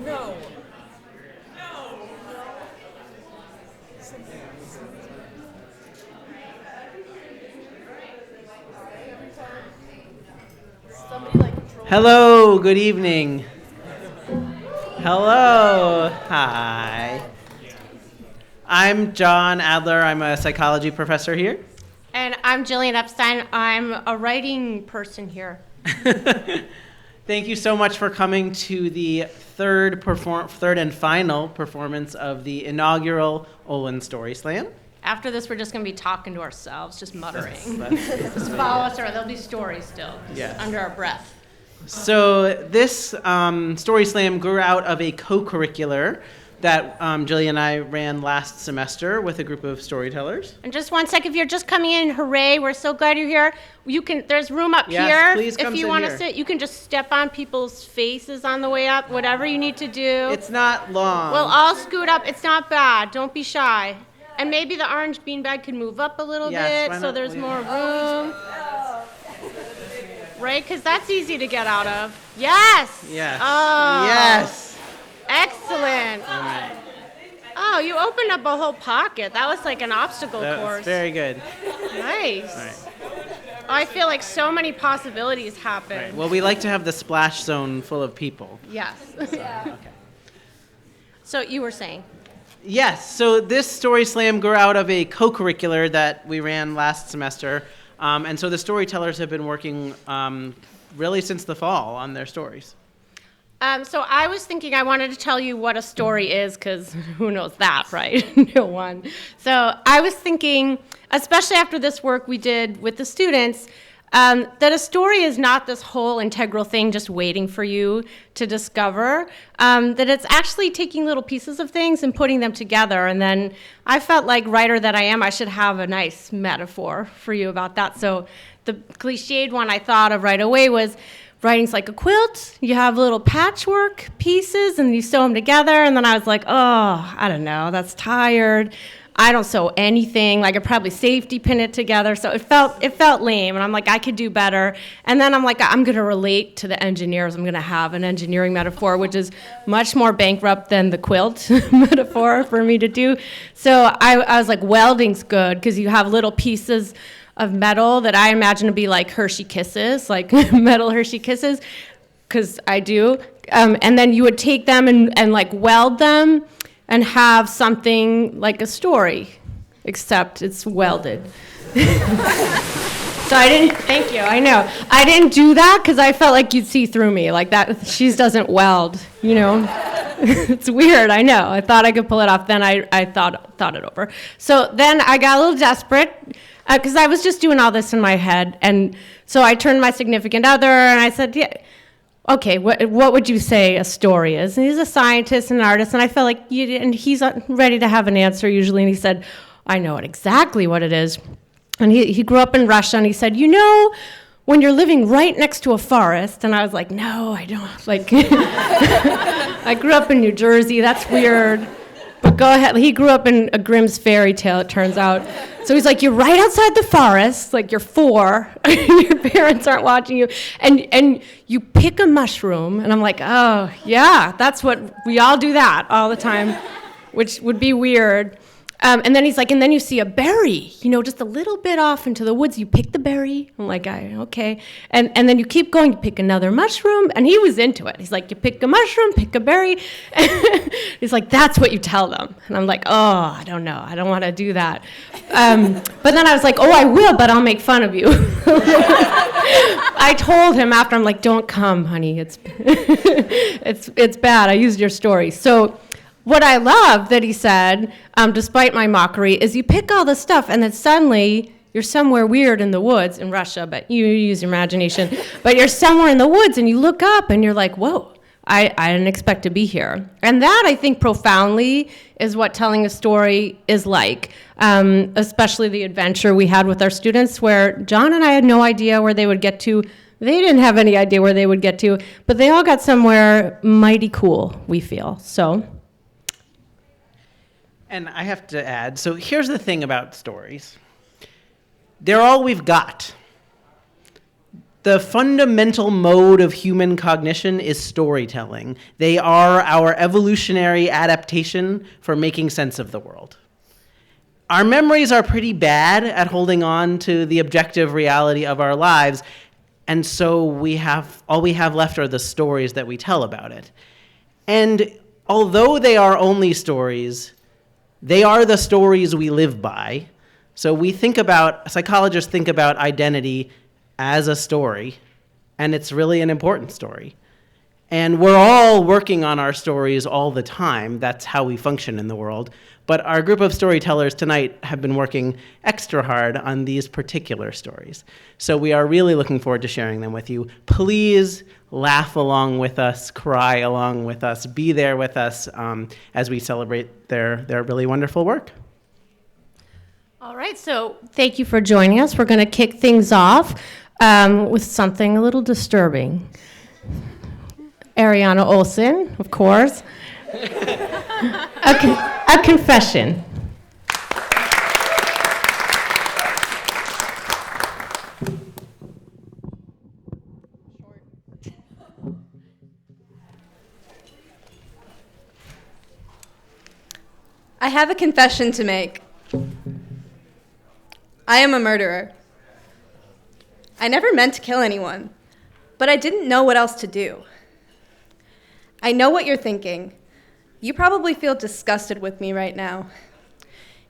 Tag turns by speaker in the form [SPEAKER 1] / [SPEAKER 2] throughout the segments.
[SPEAKER 1] No.
[SPEAKER 2] Hello, good evening. Hello, hi. I'm John Adler. I'm a psychology professor here.
[SPEAKER 3] And I'm Gillian Epstein. I'm a writing person here.
[SPEAKER 2] Thank you so much for coming to the third and final performance of the inaugural Olin Story Slam.
[SPEAKER 3] After this, we're just going to be talking to ourselves, just muttering. Just follow us, or there'll be stories still, under our breath.
[SPEAKER 2] So this Story Slam grew out of a co-curricular that Gillian and I ran last semester with a group of storytellers.
[SPEAKER 3] And just one sec, if you're just coming in, hooray, we're so glad you're here. You can. There's room up here.
[SPEAKER 2] Please come
[SPEAKER 3] if you want to sit, you can just step on people's faces on the way up, whatever you need to do.
[SPEAKER 2] It's not long.
[SPEAKER 3] We'll all scoot up. It's not bad. Don't be shy. And maybe the orange beanbag can move up a little bit so there's more room. Right? Because that's easy to get out of. Yes.
[SPEAKER 2] Yes.
[SPEAKER 3] Oh.
[SPEAKER 2] Yes.
[SPEAKER 3] Excellent.
[SPEAKER 2] All right.
[SPEAKER 3] Oh, you opened up a whole pocket. That was like an obstacle course.
[SPEAKER 2] Very good.
[SPEAKER 3] Nice.
[SPEAKER 2] All right.
[SPEAKER 3] Oh, I feel like so many possibilities happen.
[SPEAKER 2] Right. Well, we like to have the splash zone full of people.
[SPEAKER 3] Yes.
[SPEAKER 2] Okay.
[SPEAKER 3] So you were saying?
[SPEAKER 2] Yes. So this Story Slam grew out of a co-curricular that we ran last semester. And so the storytellers have been working really since the fall on their stories.
[SPEAKER 3] So I was thinking I wanted to tell you what a story is, because who knows that, right? No one. So I was thinking, especially after this work we did with the students, that a story is not this whole integral thing just waiting for you to discover, that it's actually taking little pieces of things and putting them together. And then I felt like, writer that I am, I should have a nice metaphor for you about that. So the cliched one I thought of right away was, writing's like a quilt. You have little patchwork pieces and you sew them together. And then I was like, oh, I don't know, that's tired. I don't sew anything. Like, I probably safety pin it together. So it felt lame. And I'm like, I could do better. And then I'm like, I'm going to relate to the engineers. I'm going to have an engineering metaphor, which is much more bankrupt than the quilt metaphor for me to do. So I was like, welding's good because you have little pieces of metal that I imagine to be like Hershey Kisses, like metal Hershey Kisses, because I do. And then you would take them and like weld them and have something like a story, except it's welded. So I didn't, thank you, I know. I didn't do that because I felt like you'd see through me, like that, she doesn't weld, you know? It's weird, I know. I thought I could pull it off, then I thought it over. So then I got a little desperate, because I was just doing all this in my head, and so I turned to my significant other, and I said, yeah, okay, what would you say a story is? And he's a scientist and an artist, and I felt like, and he's ready to have an answer usually, and he said, I know exactly what it is. And he grew up in Russia, and he said, you know, when you're living right next to a forest, and I was like, no, I don't, like, I grew up in New Jersey, that's weird. But go ahead. He grew up in a Grimm's fairy tale, it turns out. So he's like, you're right outside the forest, like you're 4, your parents aren't watching you, and you pick a mushroom, and I'm like, oh, yeah, that's what, we all do that all the time, which would be weird. And then he's like, and then you see a berry, you know, just a little bit off into the woods. You pick the berry. I'm like, okay. And then you keep going, you pick another mushroom. And he was into it. He's like, you pick a mushroom, pick a berry. He's like, that's what you tell them. And I'm like, oh, I don't know. I don't want to do that. But then I was like, oh, I will, but I'll make fun of you. I told him after, I'm like, don't come, honey. It's bad. I used your story. So what I love that he said, despite my mockery, is you pick all this stuff and then suddenly you're somewhere weird in the woods in Russia, but you use your imagination. But you're somewhere in the woods and you look up and you're like, whoa, I didn't expect to be here. And that, I think, profoundly is what telling a story is like, especially the adventure we had with our students where John and I had no idea where they would get to. They didn't have any idea where they would get to, but they all got somewhere mighty cool, we feel. So.
[SPEAKER 2] And I have to add, so here's the thing about stories. They're all we've got. The fundamental mode of human cognition is storytelling. They are our evolutionary adaptation for making sense of the world. Our memories are pretty bad at holding on to the objective reality of our lives, and so all we have left are the stories that we tell about it. And although they are only stories, they are the stories we live by. So psychologists think about identity as a story, and it's really an important story. And we're all working on our stories all the time. That's how we function in the world. But our group of storytellers tonight have been working extra hard on these particular stories. So we are really looking forward to sharing them with you. Please laugh along with us, cry along with us, be there with us as we celebrate their really wonderful work.
[SPEAKER 3] All right, so thank you for joining us. We're going to kick things off with something a little disturbing. Ariana Olson, of course. A confession.
[SPEAKER 1] I have a confession to make. I am a murderer. I never meant to kill anyone, but I didn't know what else to do. I know what you're thinking. You probably feel disgusted with me right now.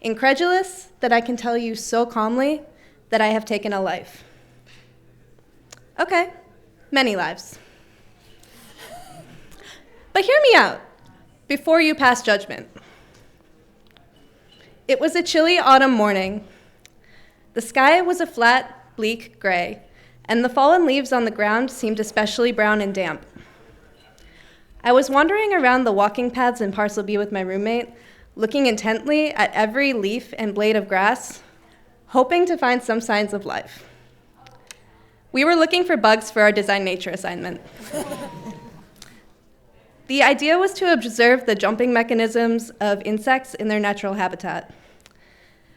[SPEAKER 1] Incredulous that I can tell you so calmly that I have taken a life. Okay, many lives. But hear me out before you pass judgment. It was a chilly autumn morning. The sky was a flat, bleak gray, and the fallen leaves on the ground seemed especially brown and damp. I was wandering around the walking paths in Parcel B with my roommate, looking intently at every leaf and blade of grass, hoping to find some signs of life. We were looking for bugs for our design nature assignment. The idea was to observe the jumping mechanisms of insects in their natural habitat.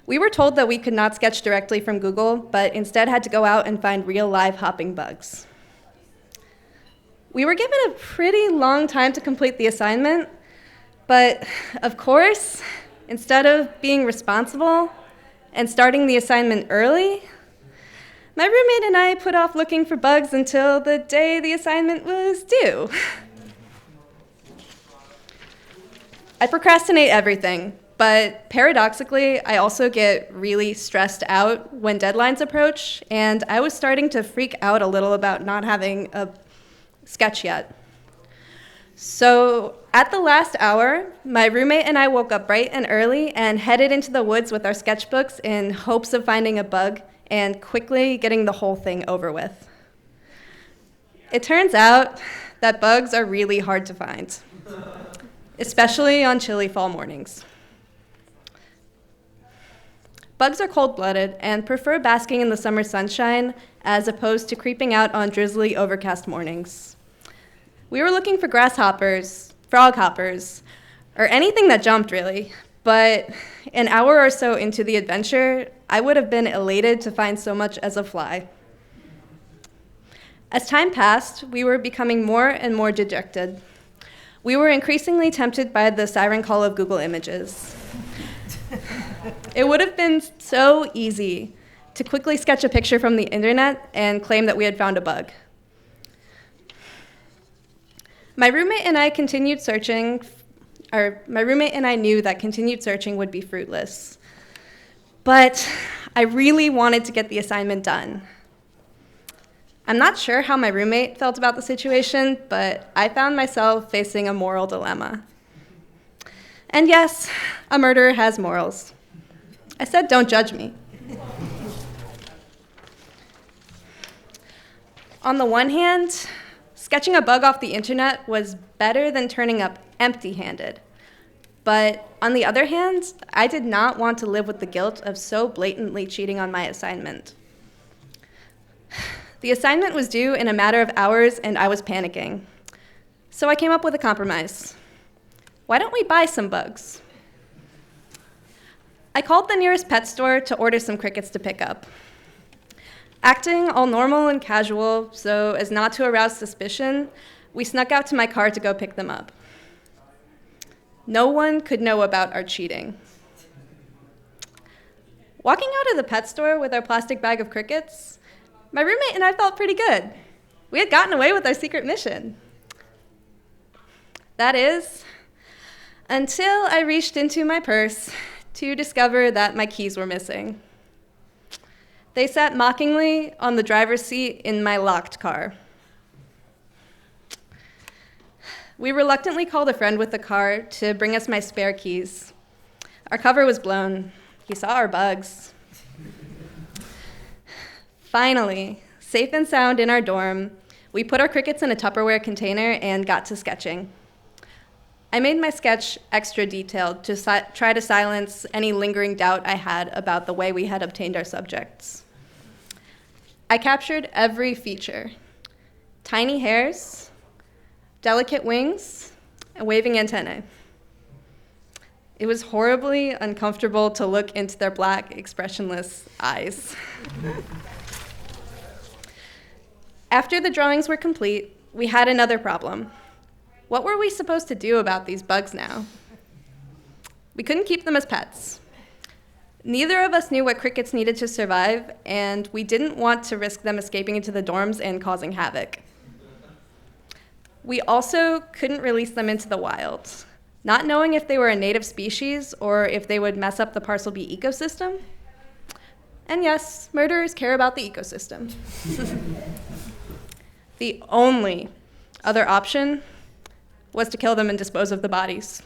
[SPEAKER 1] We were told that we could not sketch directly from Google, but instead had to go out and find real live hopping bugs. We were given a pretty long time to complete the assignment, but of course, instead of being responsible and starting the assignment early, my roommate and I put off looking for bugs until the day the assignment was due. I procrastinate everything, but paradoxically, I also get really stressed out when deadlines approach, and I was starting to freak out a little about not having a sketch yet. So at the last hour, my roommate and I woke up bright and early and headed into the woods with our sketchbooks in hopes of finding a bug and quickly getting the whole thing over with. It turns out that bugs are really hard to find, especially on chilly fall mornings. Bugs are cold-blooded and prefer basking in the summer sunshine as opposed to creeping out on drizzly, overcast mornings. We were looking for grasshoppers, froghoppers, or anything that jumped, really, but an hour or so into the adventure, I would have been elated to find so much as a fly. As time passed, we were becoming more and more dejected. We were increasingly tempted by the siren call of Google Images. It would have been so easy to quickly sketch a picture from the internet and claim that we had found a bug. My roommate and I knew that continued searching would be fruitless. But I really wanted to get the assignment done. I'm not sure how my roommate felt about the situation, but I found myself facing a moral dilemma. And yes, a murderer has morals. I said, don't judge me. On the one hand, sketching a bug off the internet was better than turning up empty-handed. But on the other hand, I did not want to live with the guilt of so blatantly cheating on my assignment. The assignment was due in a matter of hours, and I was panicking. So I came up with a compromise. Why don't we buy some bugs? I called the nearest pet store to order some crickets to pick up. Acting all normal and casual so as not to arouse suspicion, we snuck out to my car to go pick them up. No one could know about our cheating. Walking out of the pet store with our plastic bag of crickets, my roommate and I felt pretty good. We had gotten away with our secret mission. That is, until I reached into my purse to discover that my keys were missing. They sat mockingly on the driver's seat in my locked car. We reluctantly called a friend with the car to bring us my spare keys. Our cover was blown. He saw our bugs. Finally, safe and sound in our dorm, we put our crickets in a Tupperware container and got to sketching. I made my sketch extra detailed to try to silence any lingering doubt I had about the way we had obtained our subjects. I captured every feature: tiny hairs, delicate wings, and waving antennae. It was horribly uncomfortable to look into their black, expressionless eyes. After the drawings were complete, we had another problem. What were we supposed to do about these bugs now? We couldn't keep them as pets. Neither of us knew what crickets needed to survive, and we didn't want to risk them escaping into the dorms and causing havoc. We also couldn't release them into the wild, not knowing if they were a native species or if they would mess up the Parcel B ecosystem. And yes, murderers care about the ecosystem. The only other option was to kill them and dispose of the bodies.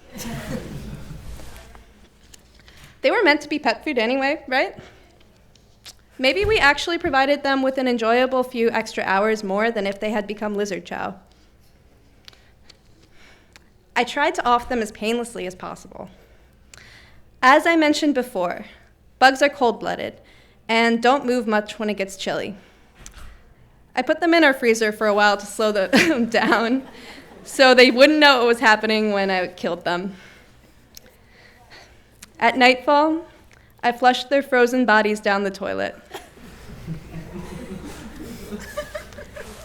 [SPEAKER 1] They were meant to be pet food anyway, right? Maybe we actually provided them with an enjoyable few extra hours more than if they had become lizard chow. I tried to off them as painlessly as possible. As I mentioned before, bugs are cold-blooded and don't move much when it gets chilly. I put them in our freezer for a while to slow them down so they wouldn't know what was happening when I killed them. At nightfall, I flushed their frozen bodies down the toilet.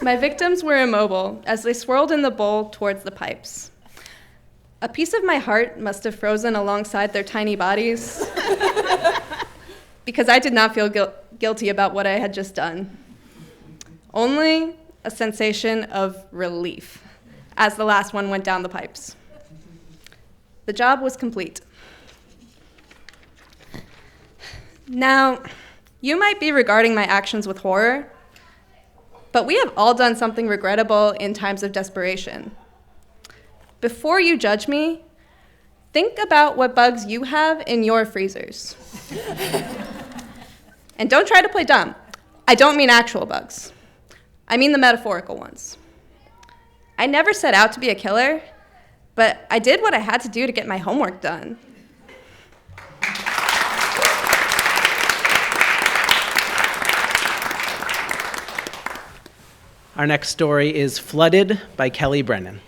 [SPEAKER 1] My victims were immobile as they swirled in the bowl towards the pipes. A piece of my heart must have frozen alongside their tiny bodies because I did not feel guilty about what I had just done. Only a sensation of relief as the last one went down the pipes. The job was complete. Now, you might be regarding my actions with horror, but we have all done something regrettable in times of desperation. Before you judge me, think about what bugs you have in your freezers. And don't try to play dumb. I don't mean actual bugs. I mean the metaphorical ones. I never set out to be a killer, but I did what I had to do to get my homework done.
[SPEAKER 2] Our next story is Flooded by Kelly Brennan.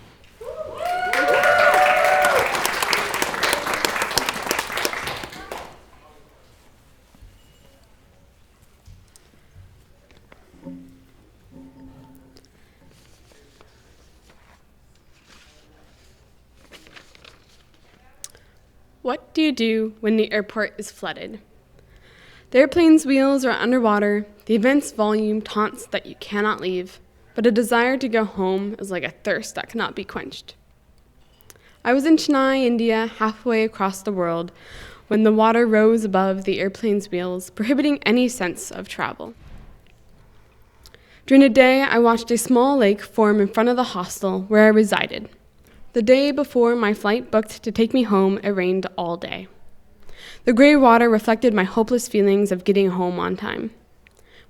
[SPEAKER 4] What do you do when the airport is flooded? The airplane's wheels are underwater, the immense volume taunts that you cannot leave, but a desire to go home is like a thirst that cannot be quenched. I was in Chennai, India, halfway across the world, when the water rose above the airplane's wheels, prohibiting any sense of travel. During the day, I watched a small lake form in front of the hostel where I resided. The day before my flight booked to take me home, it rained all day. The gray water reflected my hopeless feelings of getting home on time.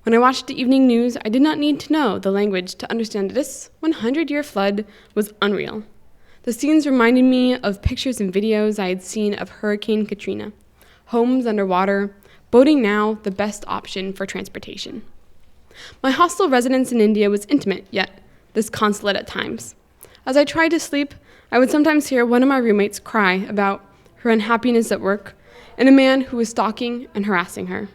[SPEAKER 4] When I watched the evening news, I did not need to know the language to understand that this 100-year flood was unreal. The scenes reminded me of pictures and videos I had seen of Hurricane Katrina. Homes underwater, boating now the best option for transportation. My hostel residence in India was intimate, yet disconsolate at times. As I tried to sleep, I would sometimes hear one of my roommates cry about her unhappiness at work and a man who was stalking and harassing her.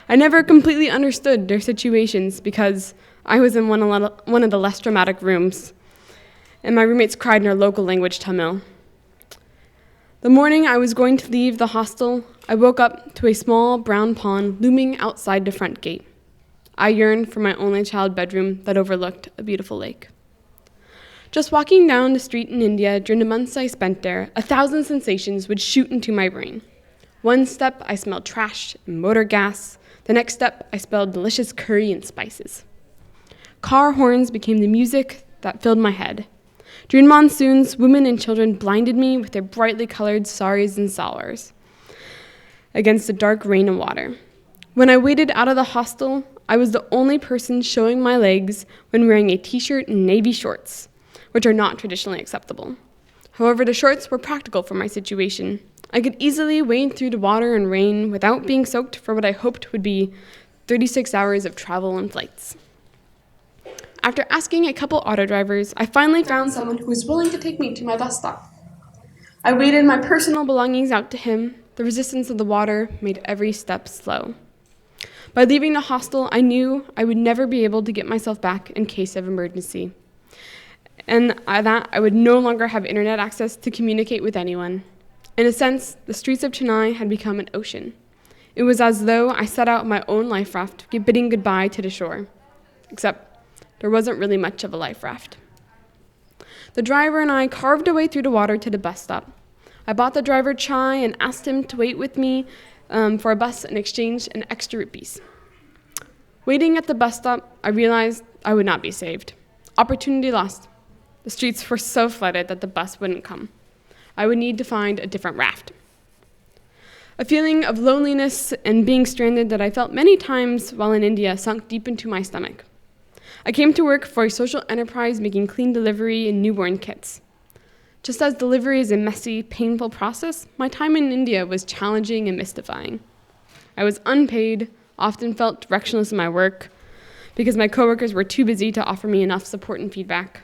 [SPEAKER 4] I never completely understood their situations because I was in one of the less dramatic rooms, and my roommates cried in our local language, Tamil. The morning I was going to leave the hostel, I woke up to a small brown pond looming outside the front gate. I yearned for my only child bedroom that overlooked a beautiful lake. Just walking down the street in India during the months I spent there, 1,000 sensations would shoot into my brain. One step, I smelled trash and motor gas. The next step, I smelled delicious curry and spices. Car horns became the music that filled my head. During monsoons, women and children blinded me with their brightly colored saris and salwars against the dark rain and water. When I waded out of the hostel, I was the only person showing my legs when wearing a t-shirt and navy shorts, which are not traditionally acceptable. However, the shorts were practical for my situation. I could easily wade through the water and rain without being soaked for what I hoped would be 36 hours of travel and flights. After asking a couple auto drivers, I finally found someone who was willing to take me to my bus stop. I waded my personal belongings out to him. The resistance of the water made every step slow. By leaving the hostel, I knew I would never be able to get myself back in case of emergency, and that I would no longer have internet access to communicate with anyone. In a sense, the streets of Chennai had become an ocean. It was as though I set out my own life raft, bidding goodbye to the shore. Except there wasn't really much of a life raft. The driver and I carved our way through the water to the bus stop. I bought the driver chai and asked him to wait with me for a bus and exchange an extra rupees. Waiting at the bus stop, I realized I would not be saved. Opportunity lost. The streets were so flooded that the bus wouldn't come. I would need to find a different raft. A feeling of loneliness and being stranded that I felt many times while in India sunk deep into my stomach. I came to work for a social enterprise making clean delivery and newborn kits. Just as delivery is a messy, painful process, my time in India was challenging and mystifying. I was unpaid, often felt directionless in my work because my coworkers were too busy to offer me enough support and feedback.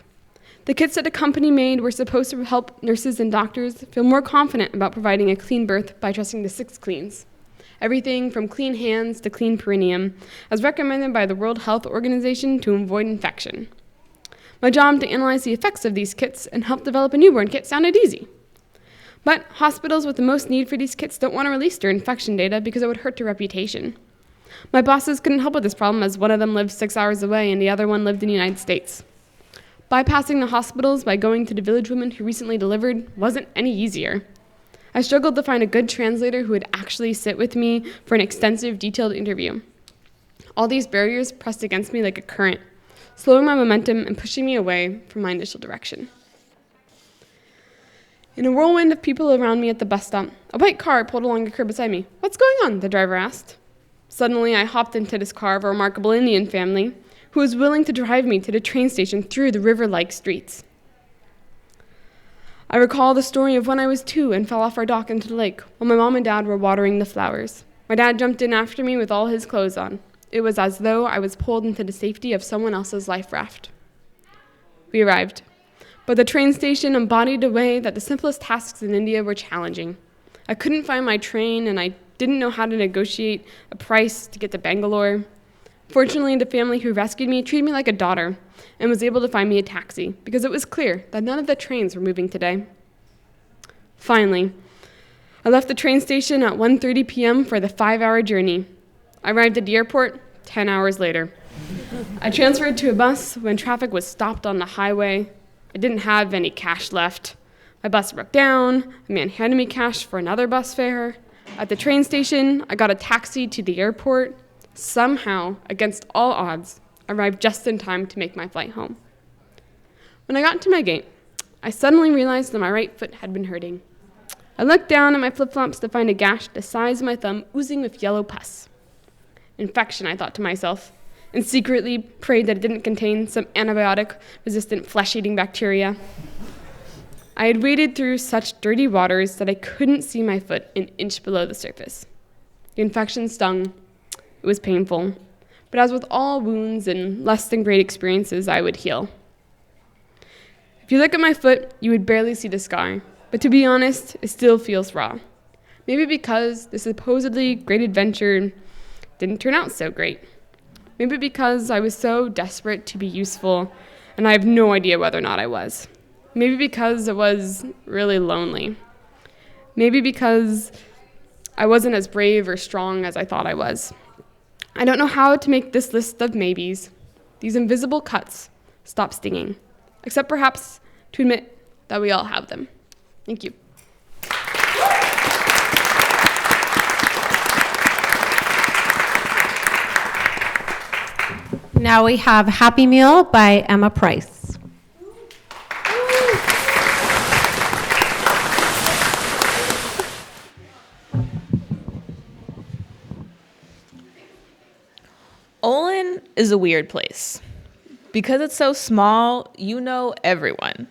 [SPEAKER 4] The kits that the company made were supposed to help nurses and doctors feel more confident about providing a clean birth by trusting the 6 cleans. Everything from clean hands to clean perineum, as recommended by the World Health Organization to avoid infection. My job to analyze the effects of these kits and help develop a newborn kit sounded easy. But hospitals with the most need for these kits don't want to release their infection data because it would hurt their reputation. My bosses couldn't help with this problem as one of them lived 6 hours away and the other one lived in the United States. Bypassing the hospitals by going to the village woman who recently delivered wasn't any easier. I struggled to find a good translator who would actually sit with me for an extensive, detailed interview. All these barriers pressed against me like a current, slowing my momentum and pushing me away from my initial direction. In a whirlwind of people around me at the bus stop, a white car pulled along the curb beside me. "What's going on?" the driver asked. Suddenly, I hopped into this car of a remarkable Indian family who was willing to drive me to the train station through the river-like streets. I recall the story of when I was 2 and fell off our dock into the lake while my mom and dad were watering the flowers. My dad jumped in after me with all his clothes on. It was as though I was pulled into the safety of someone else's life raft. We arrived, but the train station embodied a way that the simplest tasks in India were challenging. I couldn't find my train, and I didn't know how to negotiate a price to get to Bangalore. Fortunately, the family who rescued me treated me like a daughter and was able to find me a taxi because it was clear that none of the trains were moving today. Finally, I left the train station at 1:30 p.m. for the 5-hour journey. I arrived at the airport 10 hours later. I transferred to a bus when traffic was stopped on the highway. I didn't have any cash left. My bus broke down. A man handed me cash for another bus fare. At the train station, I got a taxi to the airport. Somehow, against all odds, I arrived just in time to make my flight home. When I got to my gate, I suddenly realized that my right foot had been hurting. I looked down at my flip-flops to find a gash the size of my thumb oozing with yellow pus. Infection, I thought to myself, and secretly prayed that it didn't contain some antibiotic-resistant flesh-eating bacteria. I had waded through such dirty waters that I couldn't see my foot an inch below the surface. The infection stung. It was painful, but as with all wounds and less than great experiences, I would heal. If you look at my foot, you would barely see the scar, but to be honest, it still feels raw. Maybe because the supposedly great adventure didn't turn out so great. Maybe because I was so desperate to be useful, and I have no idea whether or not I was. Maybe because it was really lonely. Maybe because I wasn't as brave or strong as I thought I was. I don't know how to make this list of maybes, these invisible cuts, stop stinging, except perhaps to admit that we all have them. Thank you.
[SPEAKER 3] Now we have Happy Meal by Emma Price.
[SPEAKER 5] Olin is a weird place. Because it's so small, you know everyone.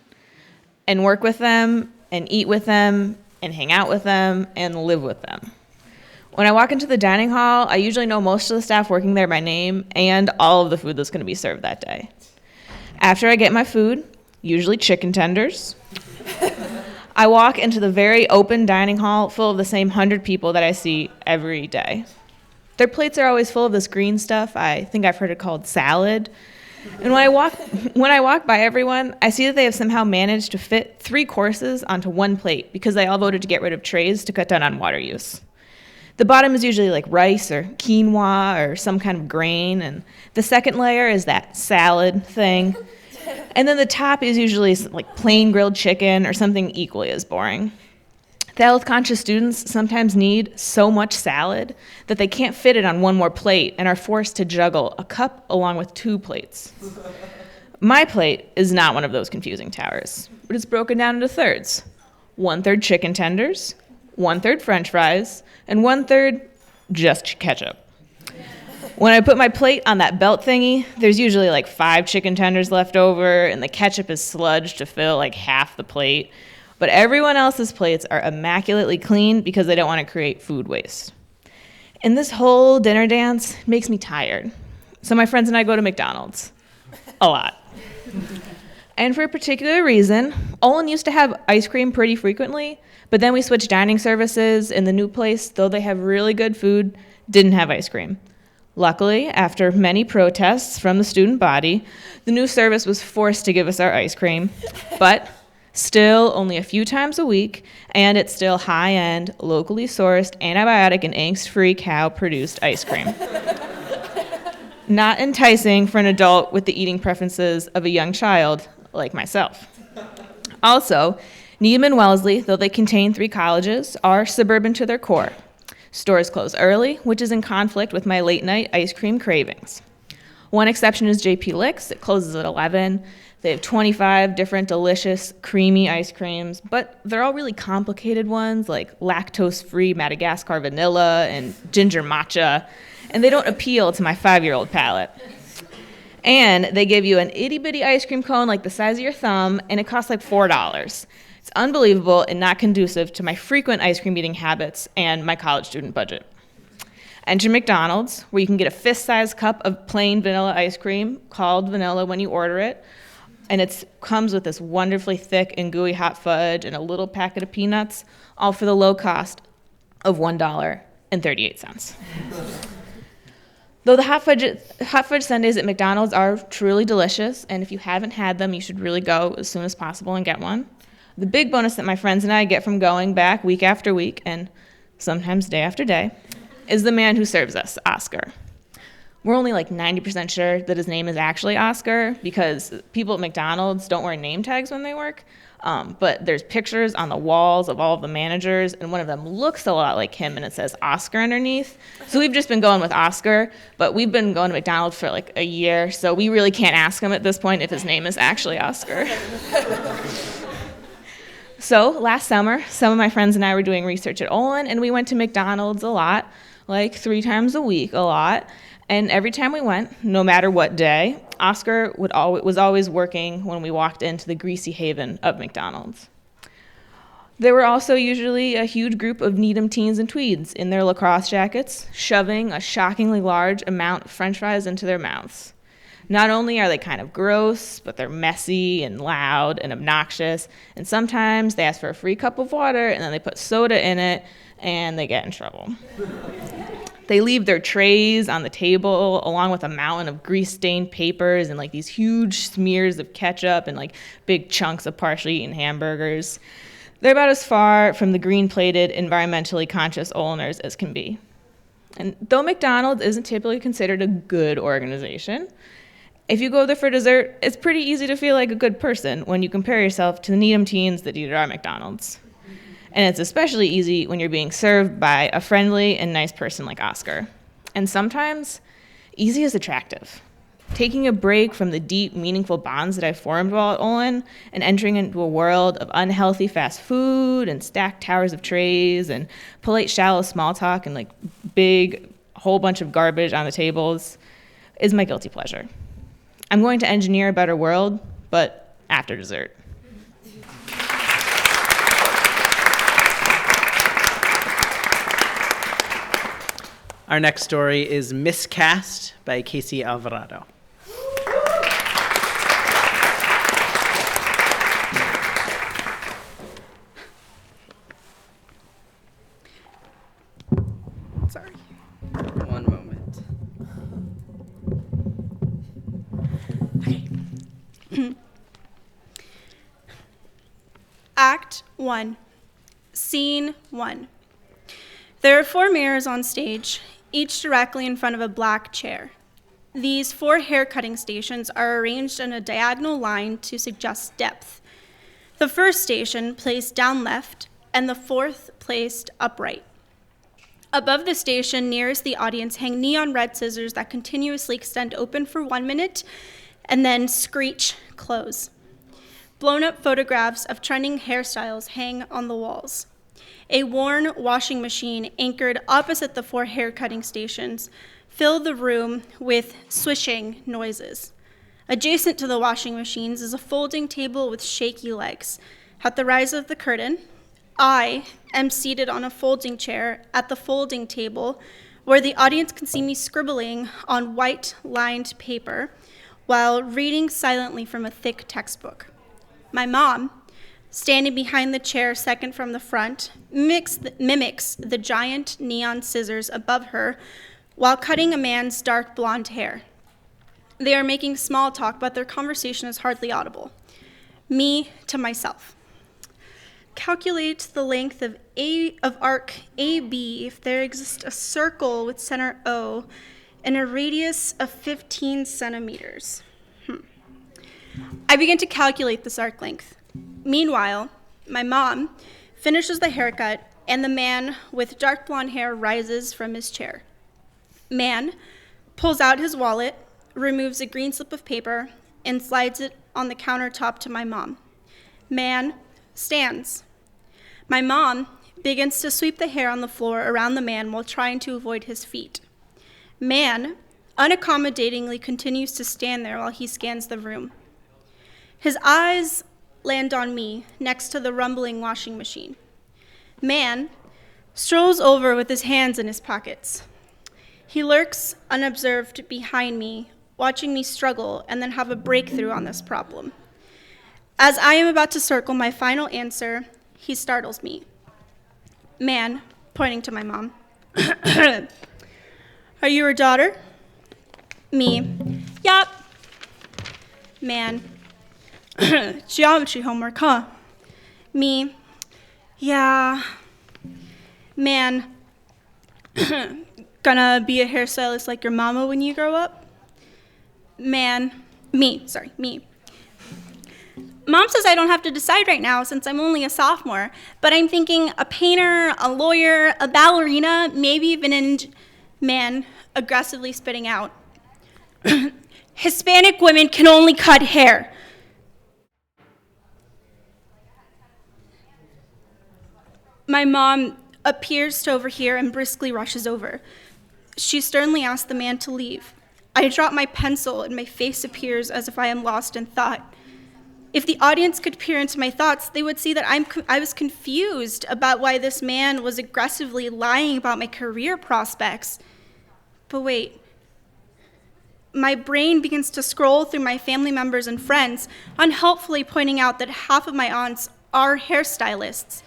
[SPEAKER 5] And work with them, and eat with them, and hang out with them, and live with them. When I walk into the dining hall, I usually know most of the staff working there by name and all of the food that's going to be served that day. After I get my food, usually chicken tenders, I walk into the very open dining hall full of the same 100 people that I see every day. Their plates are always full of this green stuff. I think I've heard it called salad. And when I walk by everyone, I see that they have somehow managed to fit 3 courses onto one plate because they all voted to get rid of trays to cut down on water use. The bottom is usually like rice or quinoa or some kind of grain, and the second layer is that salad thing. And then the top is usually like plain grilled chicken or something equally as boring. The health-conscious students sometimes need so much salad that they can't fit it on one more plate and are forced to juggle a cup along with 2 plates. My plate is not one of those confusing towers, but it's broken down into thirds. 1/3 chicken tenders, 1/3 French fries, and 1/3 just ketchup. When I put my plate on that belt thingy, there's usually like 5 chicken tenders left over, and the ketchup is sludged to fill like half the plate. But everyone else's plates are immaculately clean because they don't want to create food waste. And this whole dinner dance makes me tired. So my friends and I go to McDonald's. A lot. And for a particular reason, Olin used to have ice cream pretty frequently, but then we switched dining services, and the new place, though they have really good food, didn't have ice cream. Luckily, after many protests from the student body, the new service was forced to give us our ice cream, but still only a few times a week, and it's still high-end, locally sourced, antibiotic and angst-free cow-produced ice cream. Not enticing for an adult with the eating preferences of a young child like myself. Also, Needham and Wellesley, though they contain 3 colleges, are suburban to their core. Stores close early, which is in conflict with my late-night ice cream cravings. One exception is JP Licks. It closes at 11. They have 25 different delicious, creamy ice creams, but they're all really complicated ones, like lactose-free Madagascar vanilla and ginger matcha, and they don't appeal to my 5-year-old palate. And they give you an itty-bitty ice cream cone like the size of your thumb, and it costs like $4. It's unbelievable and not conducive to my frequent ice cream eating habits and my college student budget. Enter McDonald's, where you can get a fist-sized cup of plain vanilla ice cream, called vanilla when you order it, and it comes with this wonderfully thick and gooey hot fudge and a little packet of peanuts, all for the low cost of $1.38. Though the hot fudge sundaes at McDonald's are truly delicious, and if you haven't had them, you should really go as soon as possible and get one. The big bonus that my friends and I get from going back week after week, and sometimes day after day, is the man who serves us, Oscar. We're only like 90% sure that his name is actually Oscar because people at McDonald's don't wear name tags when they work. But there's pictures on the walls of all of the managers, and one of them looks a lot like him, and it says Oscar underneath. So we've just been going with Oscar, but we've been going to McDonald's for like a year, so we really can't ask him at this point if his name is actually Oscar. So last summer, some of my friends and I were doing research at Olin, and we went to McDonald's a lot, like 3 times a week, a lot. And every time we went, no matter what day, Oscar was always working when we walked into the greasy haven of McDonald's. There were also usually a huge group of Needham teens and tweeds in their lacrosse jackets, shoving a shockingly large amount of French fries into their mouths. Not only are they kind of gross, but they're messy and loud and obnoxious, and sometimes they ask for a free cup of water, and then they put soda in it, and they get in trouble. They leave their trays on the table along with a mountain of grease-stained papers and like these huge smears of ketchup and like big chunks of partially eaten hamburgers. They're about as far from the green-plated, environmentally conscious Oliners as can be. And though McDonald's isn't typically considered a good organization, if you go there for dessert, it's pretty easy to feel like a good person when you compare yourself to the Needham teens that eat at our McDonald's. And it's especially easy when you're being served by a friendly and nice person like Oscar. And sometimes, easy is attractive. Taking a break from the deep, meaningful bonds that I formed while at Olin and entering into a world of unhealthy fast food and stacked towers of trays and polite, shallow small talk and like big, whole bunch of garbage on the tables is my guilty pleasure. I'm going to engineer a better world, but after dessert.
[SPEAKER 2] Our next story is Miscast by Casey Alvarado.
[SPEAKER 6] Sorry. One moment.
[SPEAKER 7] Okay. Act 1. Scene 1. There are 4 mirrors on stage, each directly in front of a black chair. These 4 haircutting stations are arranged in a diagonal line to suggest depth. The first station placed down left, and the 4th placed upright. Above the station nearest the audience hang neon red scissors that continuously extend open for 1 minute and then screech close. Blown-up photographs of trending hairstyles hang on the walls. A worn washing machine anchored opposite the 4 haircutting stations filled the room with swishing noises. Adjacent to the washing machines is a folding table with shaky legs. At the rise of the curtain, I am seated on a folding chair at the folding table where the audience can see me scribbling on white-lined paper while reading silently from a thick textbook. My mom, standing behind the chair second from the front, mimics the giant neon scissors above her while cutting a man's dark blonde hair. They are making small talk, but their conversation is hardly audible. Me to myself. Calculate the length of arc AB if there exists a circle with center O and a radius of 15 centimeters. I begin to calculate this arc length. Meanwhile, my mom finishes the haircut and the man with dark blonde hair rises from his chair. Man pulls out his wallet, removes a green slip of paper, and slides it on the countertop to my mom. Man stands. My mom begins to sweep the hair on the floor around the man while trying to avoid his feet. Man unaccommodatingly continues to stand there while he scans the room. His eyes land on me next to the rumbling washing machine. Man strolls over with his hands in his pockets. He lurks unobserved behind me, watching me struggle and then have a breakthrough on this problem. As I am about to circle my final answer, he startles me. Man, pointing to my mom. Are you her daughter? Me. Yup. Man. Geometry homework, huh? Me. Yeah. Man. Gonna be a hairstylist like your mama when you grow up? Man. Me. Mom says I don't have to decide right now since I'm only a sophomore, but I'm thinking a painter, a lawyer, a ballerina, maybe even an man aggressively spitting out. Hispanic women can only cut hair. My mom appears to overhear and briskly rushes over. She sternly asks the man to leave. I drop my pencil and my face appears as if I am lost in thought. If the audience could peer into my thoughts, they would see that I was confused about why this man was aggressively lying about my career prospects. But wait, my brain begins to scroll through my family members and friends, unhelpfully pointing out that half of my aunts are hairstylists.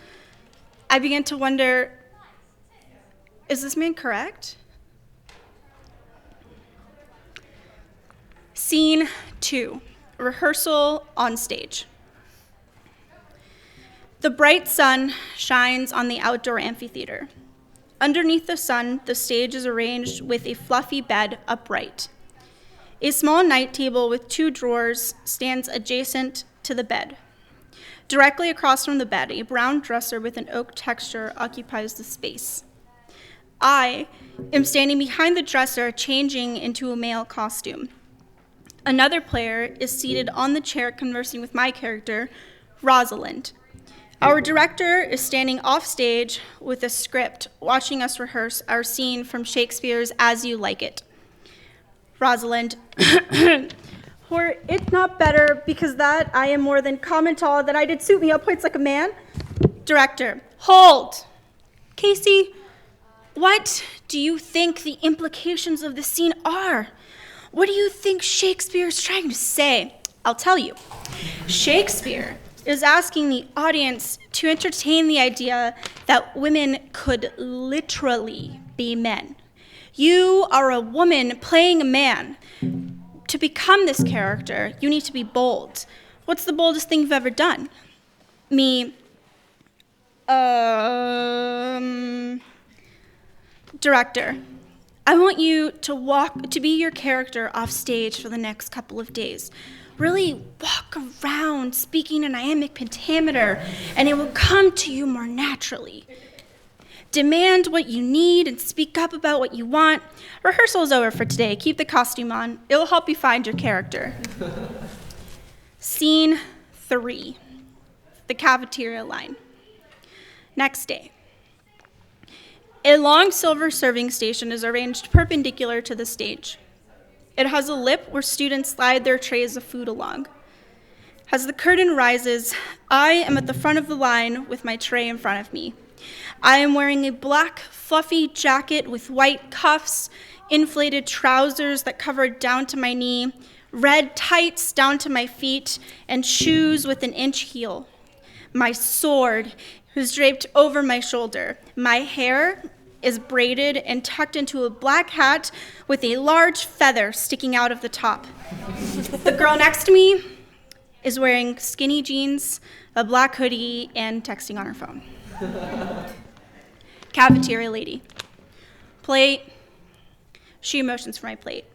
[SPEAKER 7] I begin to wonder, is this man correct? Scene 2, rehearsal on stage. The bright sun shines on the outdoor amphitheater. Underneath the sun, the stage is arranged with a fluffy bed upright. A small night table with 2 drawers stands adjacent to the bed. Directly across from the bed, a brown dresser with an oak texture occupies the space. I am standing behind the dresser, changing into a male costume. Another player is seated on the chair conversing with my character, Rosalind. Our director is standing off stage with a script, watching us rehearse our scene from Shakespeare's As You Like It. Rosalind, were it not better because that I am more than common tall, that I did suit me up points like a man? Director, hold. Casey, what do you think the implications of this scene are? What do you think Shakespeare's trying to say? I'll tell you. Shakespeare is asking the audience to entertain the idea that women could literally be men. You are a woman playing a man. To become this character, you need to be bold. What's the boldest thing you've ever done? Me, director, I want you to be your character off stage for the next couple of days. Really walk around speaking in iambic pentameter, and it will come to you more naturally. Demand what you need and speak up about what you want. Rehearsal is over for today. Keep the costume on. It will help you find your character. Scene 3, the cafeteria line. Next day. A long silver serving station is arranged perpendicular to the stage. It has a lip where students slide their trays of food along. As the curtain rises, I am at the front of the line with my tray in front of me. I am wearing a black, fluffy jacket with white cuffs, inflated trousers that cover down to my knee, red tights down to my feet, and shoes with an inch heel. My sword is draped over my shoulder. My hair is braided and tucked into a black hat with a large feather sticking out of the top. The girl next to me is wearing skinny jeans, a black hoodie, and texting on her phone. Cafeteria lady. Plate. She motions for my plate.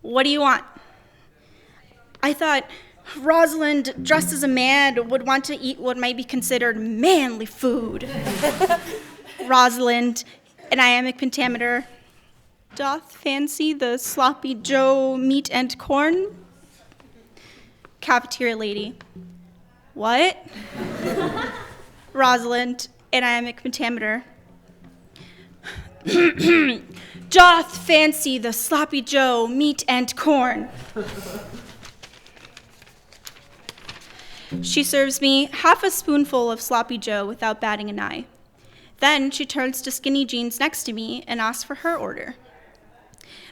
[SPEAKER 7] What do you want? I thought Rosalind, dressed as a man, would want to eat what might be considered manly food. Rosalind, an iambic pentameter, doth fancy the sloppy joe meat and corn? Cafeteria lady. What? Rosalind, an iambic pentameter. Doth fancy the sloppy joe meat and corn? She serves me half a spoonful of sloppy joe without batting an eye. Then she turns to skinny jeans next to me and asks for her order.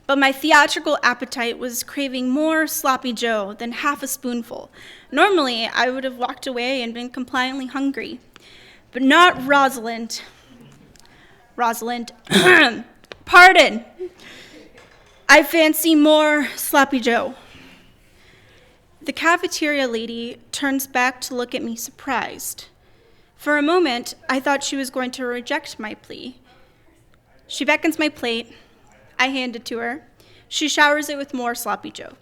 [SPEAKER 7] But my theatrical appetite was craving more sloppy joe than half a spoonful. Normally, I would have walked away and been compliantly hungry. But not Rosalind. Rosalind, pardon. I fancy more sloppy joe. The cafeteria lady turns back to look at me surprised. For a moment, I thought she was going to reject my plea. She beckons my plate. I hand it to her. She showers it with more sloppy joe.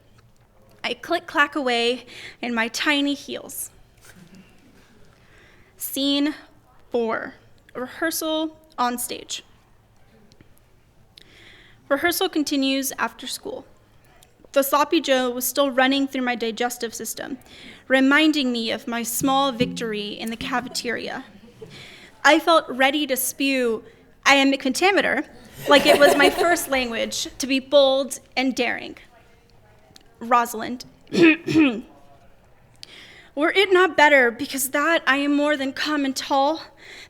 [SPEAKER 7] I click-clack away in my tiny heels. Scene 4, rehearsal on stage. Rehearsal continues after school. The sloppy joe was still running through my digestive system, reminding me of my small victory in the cafeteria. I felt ready to spew iambic pentameter like it was my first language, to be bold and daring. Rosalind. Were it not better because that I am more than common tall,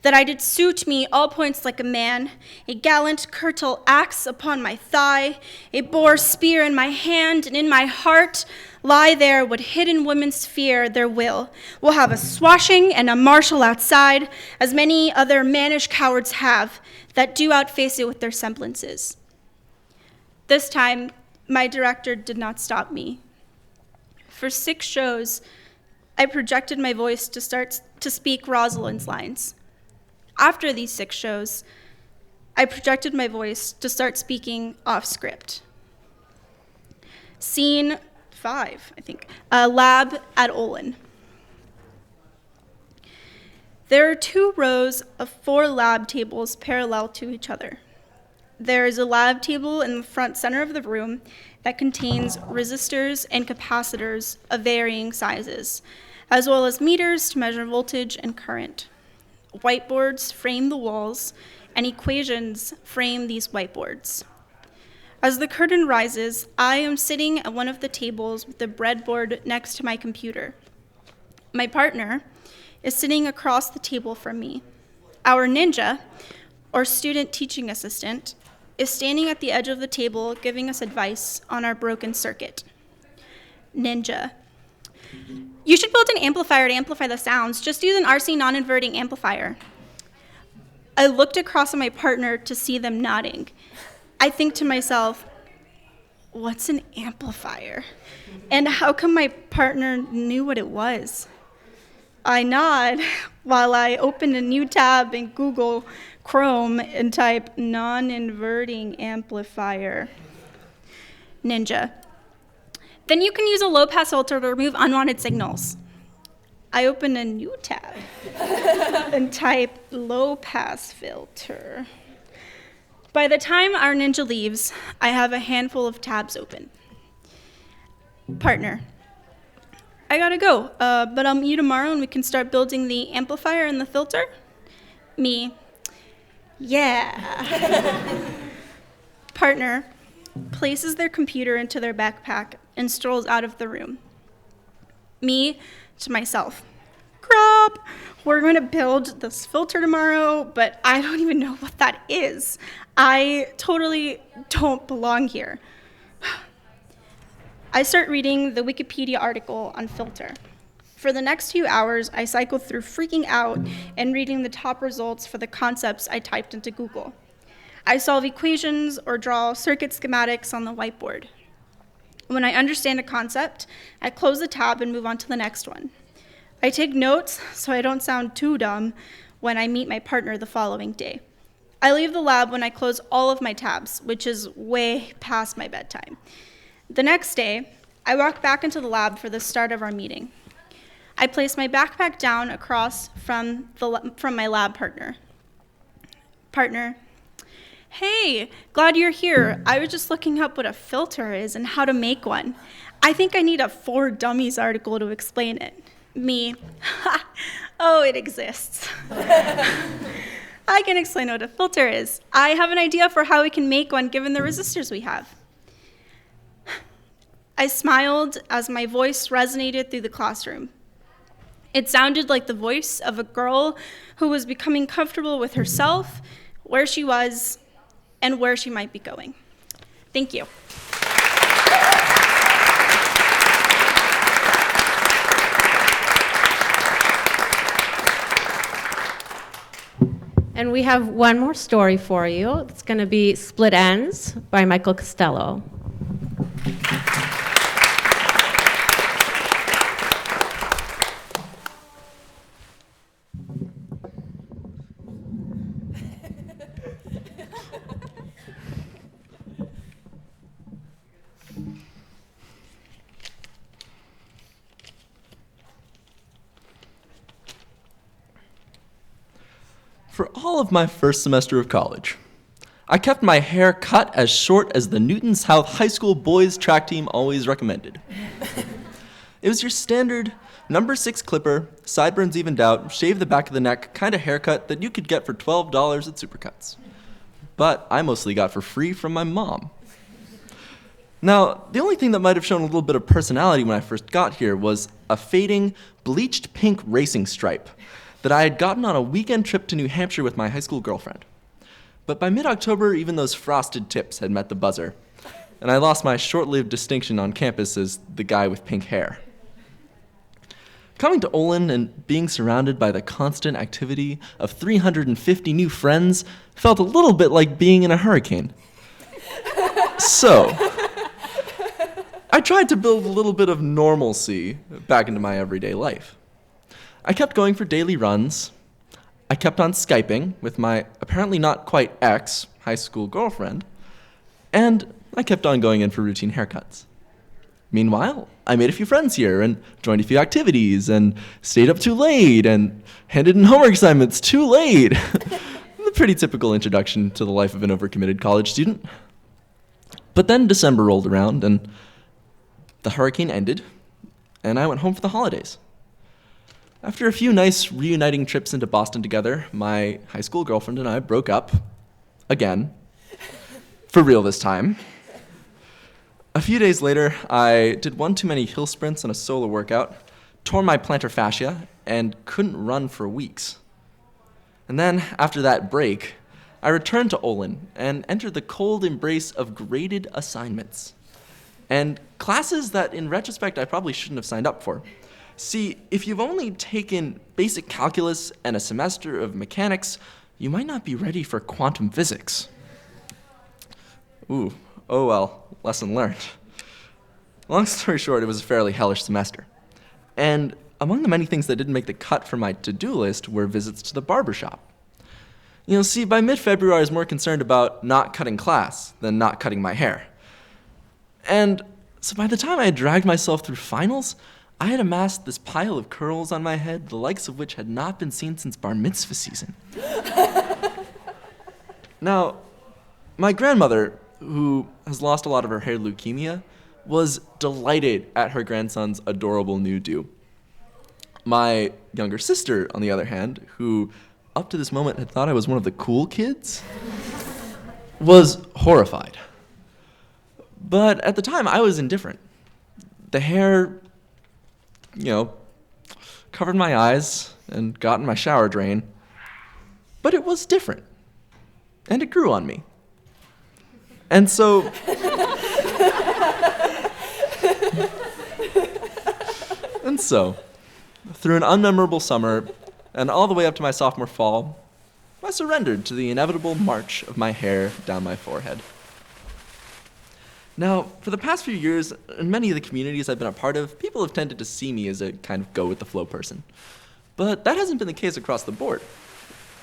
[SPEAKER 7] that I did suit me all points like a man, a gallant curtal axe upon my thigh, a boar spear in my hand, and in my heart lie there what hidden women's fear their will have a swashing and a marshal outside, as many other mannish cowards have, that do outface it with their semblances. This time, my director did not stop me. For 6 shows, I projected my voice to start to speak Rosalind's lines. After these 6 shows, I projected my voice to start speaking off script. Scene 5, I think, lab at Olin. There are 2 rows of 4 lab tables parallel to each other. There is a lab table in the front center of the room that contains resistors and capacitors of varying sizes, as well as meters to measure voltage and current. Whiteboards frame the walls, and equations frame these whiteboards. As the curtain rises, I am sitting at one of the tables with the breadboard next to my computer. My partner is sitting across the table from me. Our ninja, or student teaching assistant, is standing at the edge of the table giving us advice on our broken circuit. Ninja. You should build an amplifier to amplify the sounds. Just use an RC non-inverting amplifier. I looked across at my partner to see them nodding. I think to myself, what's an amplifier? And how come my partner knew what it was? I nod while I open a new tab in Google Chrome and type non-inverting amplifier. Ninja. Then you can use a low-pass filter to remove unwanted signals. I open a new tab and type low-pass filter. By the time our ninja leaves, I have a handful of tabs open. Partner. I gotta go, but I'll meet you tomorrow and we can start building the amplifier and the filter. Me. Yeah. Partner places their computer into their backpack and strolls out of the room. Me to myself. Crap, we're going to build this filter tomorrow, but I don't even know what that is. I totally don't belong here. I start reading the Wikipedia article on filter. For the next few hours, I cycled through freaking out and reading the top results for the concepts I typed into Google. I solve equations or draw circuit schematics on the whiteboard. When I understand a concept, I close the tab and move on to the next one. I take notes so I don't sound too dumb when I meet my partner the following day. I leave the lab when I close all of my tabs, which is way past my bedtime. The next day, I walk back into the lab for the start of our meeting. I place my backpack down across from my lab partner. Partner. Hey, glad you're here. I was just looking up what a filter is and how to make one. I think I need a 4 Dummies article to explain it. Me. Oh, it exists. I can explain what a filter is. I have an idea for how we can make one given the resistors we have. I smiled as my voice resonated through the classroom. It sounded like the voice of a girl who was becoming comfortable with herself, where she was, and where she might be going. Thank you.
[SPEAKER 3] And we have one more story for you. It's going to be Split Ends by Michael Costello.
[SPEAKER 8] For all of my first semester of college, I kept my hair cut as short as the Newton South High School boys track team always recommended. It was your standard number 6 clipper, sideburns evened out, shave the back of the neck kind of haircut that you could get for $12 at Supercuts. But I mostly got for free from my mom. Now, the only thing that might have shown a little bit of personality when I first got here was a fading, bleached pink racing stripe that I had gotten on a weekend trip to New Hampshire with my high school girlfriend. But by mid-October, even those frosted tips had met the buzzer, and I lost my short-lived distinction on campus as the guy with pink hair. Coming to Olin and being surrounded by the constant activity of 350 new friends felt a little bit like being in a hurricane. So, I tried to build a little bit of normalcy back into my everyday life. I kept going for daily runs. I kept on Skyping with my apparently not quite ex high school girlfriend. And I kept on going in for routine haircuts. Meanwhile, I made a few friends here and joined a few activities and stayed up too late and handed in homework assignments too late. A pretty typical introduction to the life of an overcommitted college student. But then December rolled around and the hurricane ended, and I went home for the holidays. After a few nice reuniting trips into Boston together, my high school girlfriend and I broke up. Again. For real this time. A few days later, I did one too many hill sprints and a solo workout, tore my plantar fascia, and couldn't run for weeks. And then, after that break, I returned to Olin and entered the cold embrace of graded assignments. And classes that, in retrospect, I probably shouldn't have signed up for. See, if you've only taken basic calculus and a semester of mechanics, you might not be ready for quantum physics. Ooh, oh well, lesson learned. Long story short, it was a fairly hellish semester. And among the many things that didn't make the cut for my to-do list were visits to the barbershop. See, by mid-February, I was more concerned about not cutting class than not cutting my hair. And so by the time I had dragged myself through finals, I had amassed this pile of curls on my head, the likes of which had not been seen since bar mitzvah season. Now, my grandmother, who has lost a lot of her hair leukemia, was delighted at her grandson's adorable new do. My younger sister, on the other hand, who up to this moment had thought I was one of the cool kids, was horrified. But at the time, I was indifferent. The hair, covered my eyes and got in my shower drain, but it was different, and it grew on me. And so, through an unmemorable summer and all the way up to my sophomore fall, I surrendered to the inevitable march of my hair down my forehead. Now, for the past few years, in many of the communities I've been a part of, people have tended to see me as a kind of go-with-the-flow person. But that hasn't been the case across the board.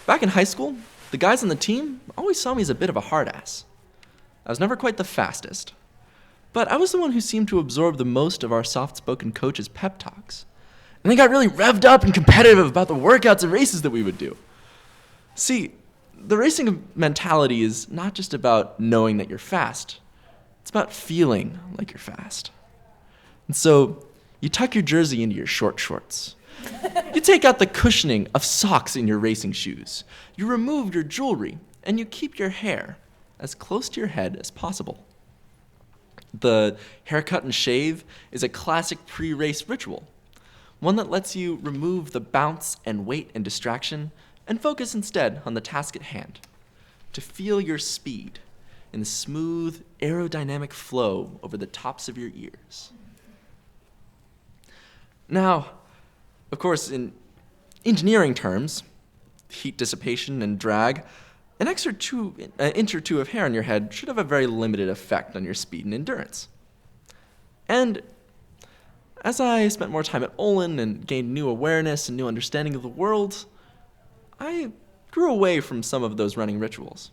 [SPEAKER 8] Back in high school, the guys on the team always saw me as a bit of a hard ass. I was never quite the fastest, but I was the one who seemed to absorb the most of our soft-spoken coach's pep talks. And they got really revved up and competitive about the workouts and races that we would do. See, the racing mentality is not just about knowing that you're fast. It's about feeling like you're fast. And so you tuck your jersey into your short shorts. You take out the cushioning of socks in your racing shoes. You remove your jewelry, and you keep your hair as close to your head as possible. The haircut and shave is a classic pre-race ritual, one that lets you remove the bounce and weight and distraction and focus instead on the task at hand, to feel your speed in the smooth, aerodynamic flow over the tops of your ears. Now, of course, in engineering terms, heat dissipation and drag, an inch or two of hair on your head should have a very limited effect on your speed and endurance. And as I spent more time at Olin and gained new awareness and new understanding of the world, I grew away from some of those running rituals.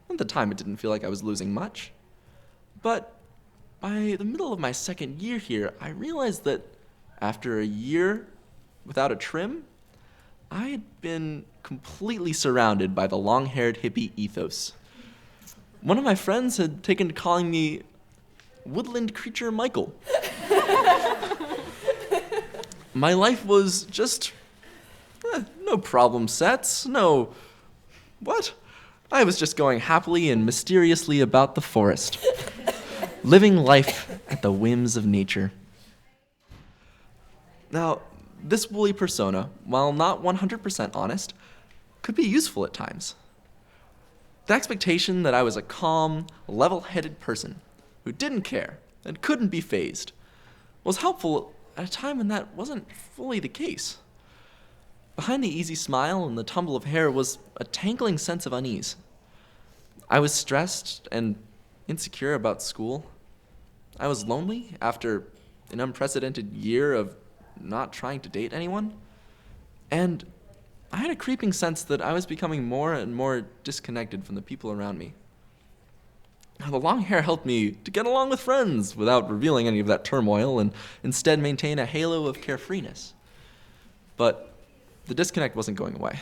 [SPEAKER 8] At the time, it didn't feel like I was losing much. But by the middle of my second year here, I realized that after a year without a trim, I had been completely surrounded by the long-haired hippie ethos. One of my friends had taken to calling me Woodland Creature Michael. My life was just no problem sets, no... What? I was just going happily and mysteriously about the forest, living life at the whims of nature. Now, this woolly persona, while not 100% honest, could be useful at times. The expectation that I was a calm, level-headed person who didn't care and couldn't be fazed was helpful at a time when that wasn't fully the case. Behind the easy smile and the tumble of hair was a tangling sense of unease. I was stressed and insecure about school, I was lonely after an unprecedented year of not trying to date anyone. And I had a creeping sense that I was becoming more and more disconnected from the people around me. Now, the long hair helped me to get along with friends without revealing any of that turmoil and instead maintain a halo of carefreeness. But the disconnect wasn't going away.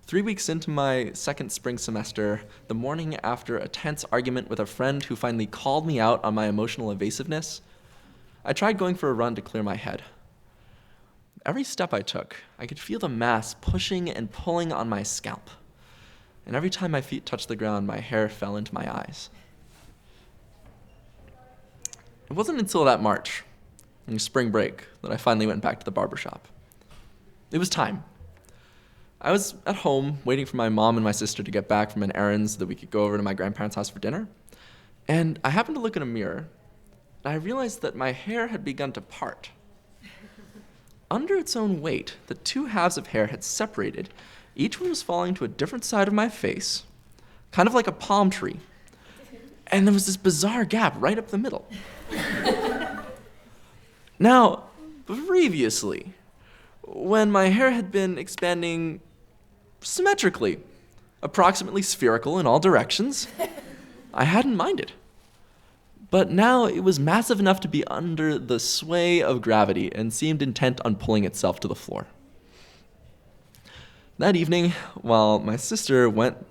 [SPEAKER 8] 3 weeks into my second spring semester, the morning after a tense argument with a friend who finally called me out on my emotional evasiveness, I tried going for a run to clear my head. Every step I took, I could feel the mass pushing and pulling on my scalp. And every time my feet touched the ground, my hair fell into my eyes. It wasn't until that March, in spring break, that I finally went back to the barbershop. It was time. I was at home waiting for my mom and my sister to get back from an errand so that we could go over to my grandparents' house for dinner. And I happened to look in a mirror, and I realized that my hair had begun to part. Under its own weight, the two halves of hair had separated. Each one was falling to a different side of my face, kind of like a palm tree. And there was this bizarre gap right up the middle. Now, previously, when my hair had been expanding symmetrically, approximately spherical in all directions, I hadn't minded. But now it was massive enough to be under the sway of gravity and seemed intent on pulling itself to the floor. That evening, while my sister went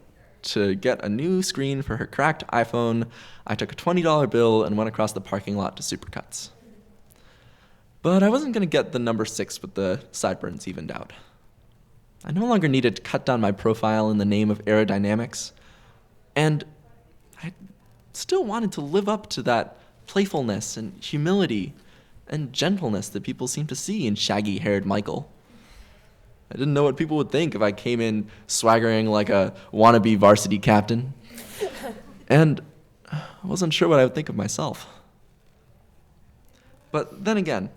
[SPEAKER 8] to get a new screen for her cracked iPhone, I took a $20 bill and went across the parking lot to Supercuts. But I wasn't going to get the number 6 with the sideburns evened out. I no longer needed to cut down my profile in the name of aerodynamics, and I still wanted to live up to that playfulness and humility and gentleness that people seem to see in shaggy-haired Michael. I didn't know what people would think if I came in swaggering like a wannabe varsity captain. And I wasn't sure what I would think of myself. But then again,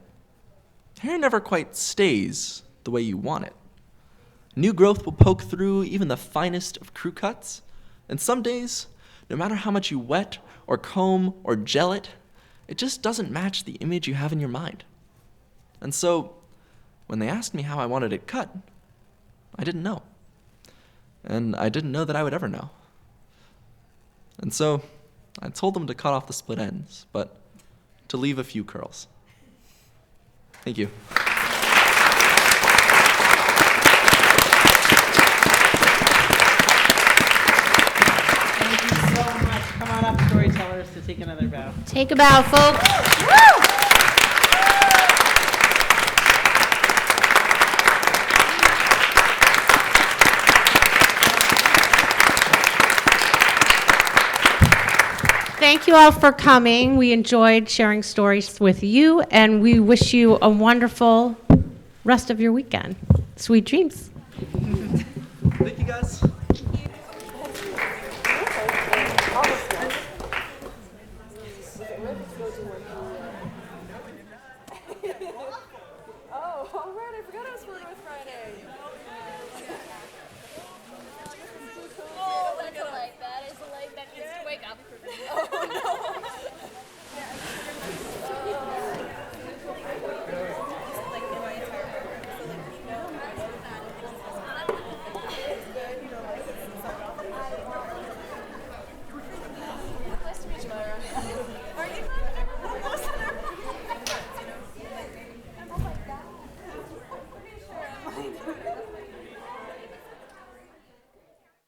[SPEAKER 8] hair never quite stays the way you want it. New growth will poke through even the finest of crew cuts, and some days, no matter how much you wet or comb or gel it, it just doesn't match the image you have in your mind. And so, when they asked me how I wanted it cut, I didn't know. And I didn't know that I would ever know. And so, I told them to cut off the split ends, but to leave a few curls. Thank you.
[SPEAKER 2] Thank you so much. Come on up, storytellers, to take another bow.
[SPEAKER 3] Take a bow, folks. Thank you all for coming. We enjoyed sharing stories with you, and we wish you a wonderful rest of your weekend. Sweet dreams.
[SPEAKER 8] Thank you, guys.